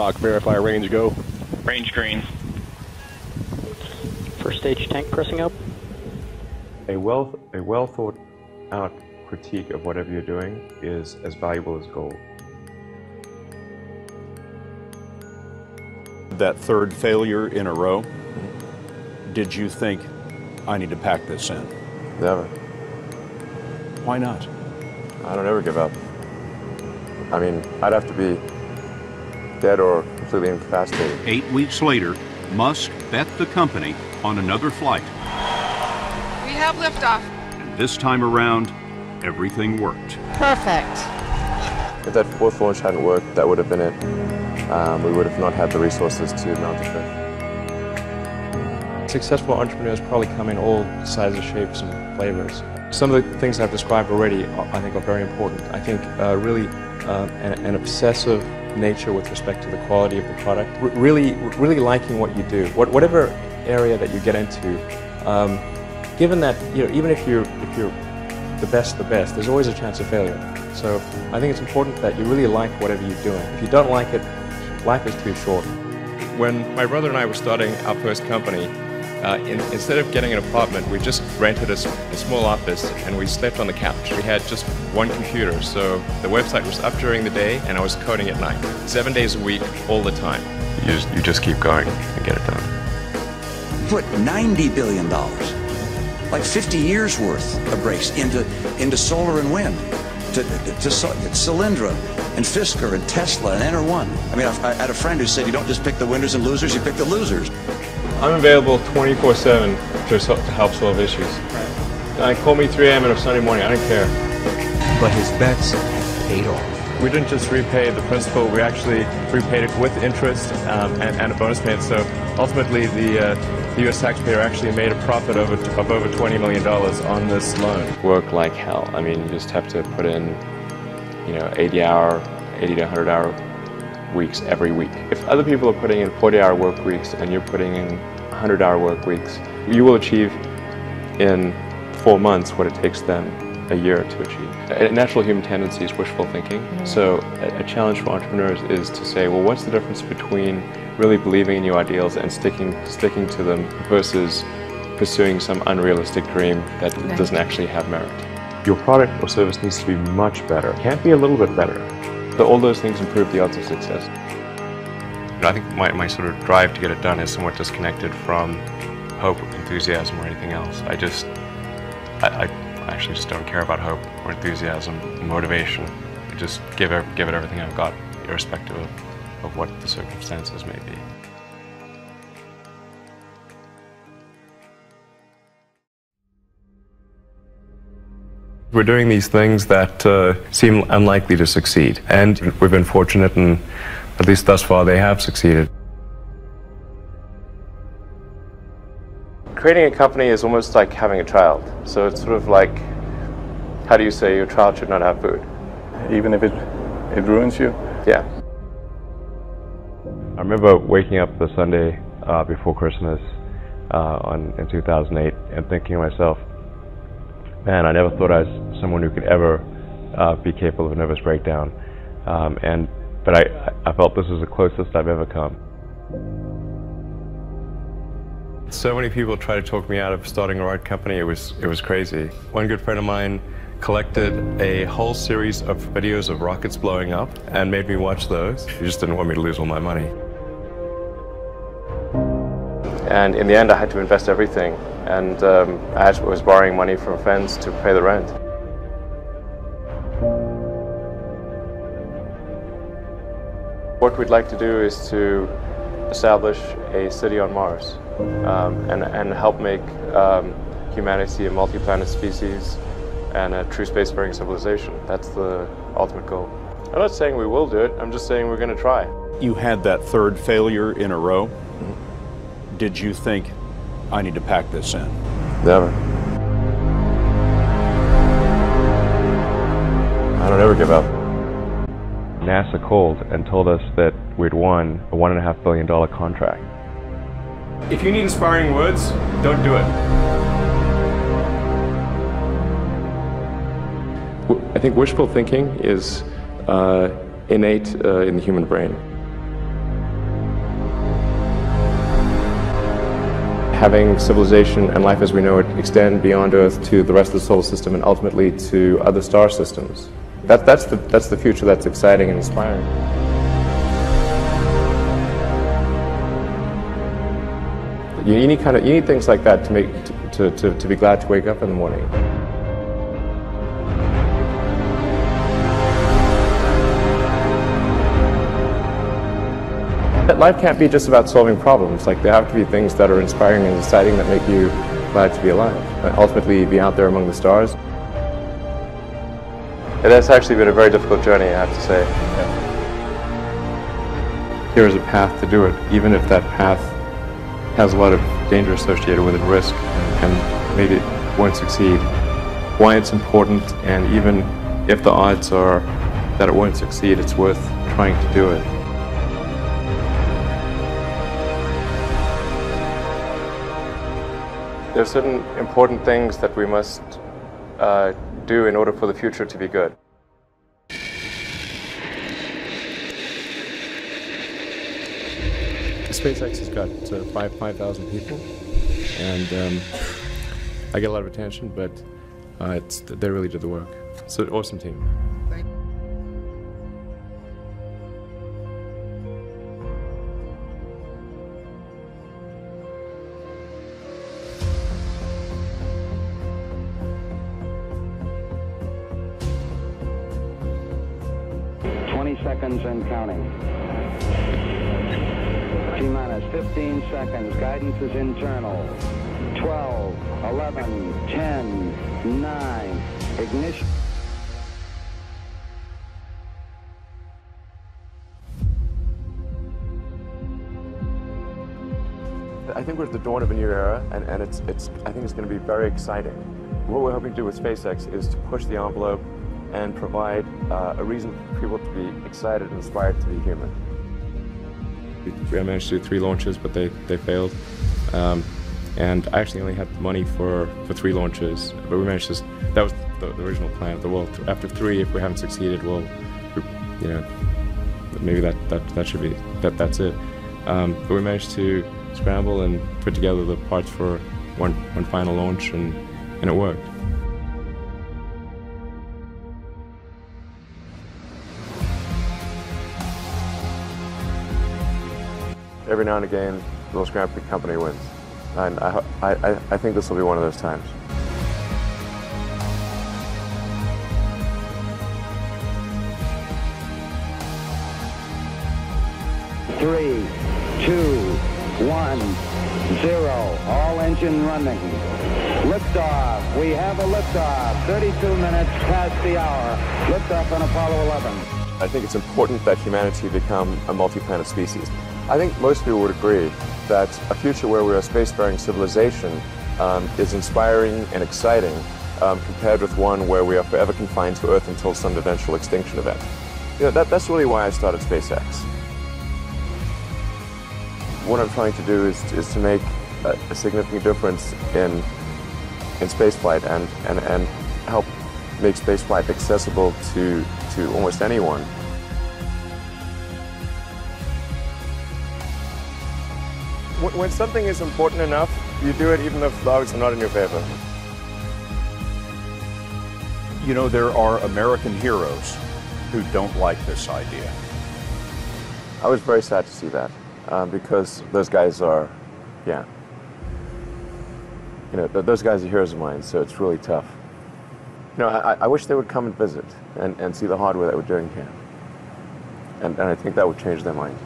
talk, verify range, go. Range green. First stage tank pressing up. A well thought out critique of whatever you're doing is as valuable as gold. That third failure in a row, did you think, I need to pack this in? Never. Why not? I don't ever give up. I mean, I'd have to be dead or completely incapacitated. 8 weeks later, Musk bet the company on another flight. We have liftoff. And this time around, everything worked. Perfect. If that fourth launch hadn't worked, that would have been it. We would have not had the resources to mount the fish. Successful entrepreneurs probably come in all sizes, shapes, and flavors. Some of the things I've described already, I think, are very important. I think really an obsessive nature with respect to the quality of the product. Really liking what you do, whatever area that you get into. Given that, even if you're the best, there's always a chance of failure. So I think it's important that you really like whatever you're doing. If you don't like it, life is too short. When my brother and I were starting our first company, instead of getting an apartment, we just rented a small office and we slept on the couch. We had just one computer, so the website was up during the day and I was coding at night. 7 days a week, all the time. You just keep going and get it done. Put $90 billion, like 50 years worth of breaks into solar and wind, to Solyndra and Fisker and Tesla and Enter1. I mean, I had a friend who said you don't just pick the winners and losers, you pick the losers. I'm available 24/7 to help solve issues. Call me 3 a.m. on a Sunday morning, I don't care. But his bets paid off. We didn't just repay the principal, we actually repaid it with interest and a bonus payment. So ultimately the U.S. taxpayer actually made a profit of over $20 million on this loan. Work like hell. I mean, you just have to put in 80 to 100-hour weeks every week. If other people are putting in 40-hour work weeks and you're putting in 100-hour work weeks, you will achieve in 4 months what it takes them a year to achieve. A natural human tendency is wishful thinking. So a challenge for entrepreneurs is to say, well, what's the difference between really believing in your ideals and sticking to them versus pursuing some unrealistic dream that doesn't actually have merit? Your product or service needs to be much better. It can't be a little bit better. So all those things improve the odds of success. I think my sort of drive to get it done is somewhat disconnected from hope, enthusiasm, or anything else. I actually just don't care about hope or enthusiasm, motivation. I just give it everything I've got, irrespective of what the circumstances may be. We're doing these things that seem unlikely to succeed, and we've been fortunate, and at least thus far they have succeeded. Creating a company is almost like having a child. So it's sort of like, how do you say your child should not have food? Even if it ruins you? Yeah. I remember waking up the Sunday before Christmas in 2008 and thinking to myself, man, I never thought I was someone who could ever be capable of a nervous breakdown. But I felt this was the closest I've ever come. So many people tried to talk me out of starting a right company. It was crazy. One good friend of mine collected a whole series of videos of rockets blowing up and made me watch those. He just didn't want me to lose all my money. And in the end, I had to invest everything. And I was borrowing money from friends to pay the rent. What we'd like to do is to establish a city on Mars and help make humanity a multi-planet species and a true spacefaring civilization. That's the ultimate goal. I'm not saying we will do it, I'm just saying we're going to try. You had that third failure in a row. Did you think, I need to pack this in? Never. I don't ever give up. NASA called and told us that we'd won a $1.5 billion contract. If you need inspiring words, don't do it. I think wishful thinking is innate in the human brain. having civilization and life as we know it extend beyond Earth to the rest of the solar system and ultimately to other star systems. That's the future that's exciting and inspiring. You need things like that to be glad to wake up in the morning. Life can't be just about solving problems. Like, there have to be things that are inspiring and exciting that make you glad to be alive. And ultimately, be out there among the stars. It has actually been a very difficult journey, I have to say. Yeah. Here is a path to do it, even if that path has a lot of danger associated with it, risk, and maybe it won't succeed. Why it's important, and even if the odds are that it won't succeed, it's worth trying to do it. There are certain important things that we must do in order for the future to be good. SpaceX has got 5,000 people, and I get a lot of attention, but they really did the work. It's an awesome team. 20 seconds and counting. T-minus 15 seconds. Guidance is internal. 12, 11, 10, 9. Ignition. I think we're at the dawn of a new era, and I think it's going to be very exciting. What we're hoping to do with SpaceX is to push the envelope and provide a reason for people to be excited and inspired to be human. We managed to do 3 launches, but they failed. And I actually only had money for 3 launches, but we managed to. That was the original plan. Well, after 3, if we haven't succeeded, well, you know, maybe that should be that's it. But we managed to scramble and put together the parts for one final launch, and it worked. Every now and again, the little scrappy company wins, and I think this will be one of those times. Three, 2, 1, 0. All engine running. Liftoff. We have a liftoff. 32 minutes past the hour. Liftoff on Apollo 11. I think it's important that humanity become a multi-planet species. I think most people would agree that a future where we're a spacefaring civilization is inspiring and exciting compared with one where we are forever confined to Earth until some eventual extinction event. You know, that's really why I started SpaceX. What I'm trying to do is to make a significant difference in spaceflight and help make spaceflight accessible to almost anyone. When something is important enough, you do it even if the odds are not in your favor. You know, there are American heroes who don't like this idea. I was very sad to see that. Because those guys are, yeah. You know, those guys are heroes of mine, so it's really tough. You know, I wish they would come and visit and see the hardware that we're doing here. And I think that would change their mind.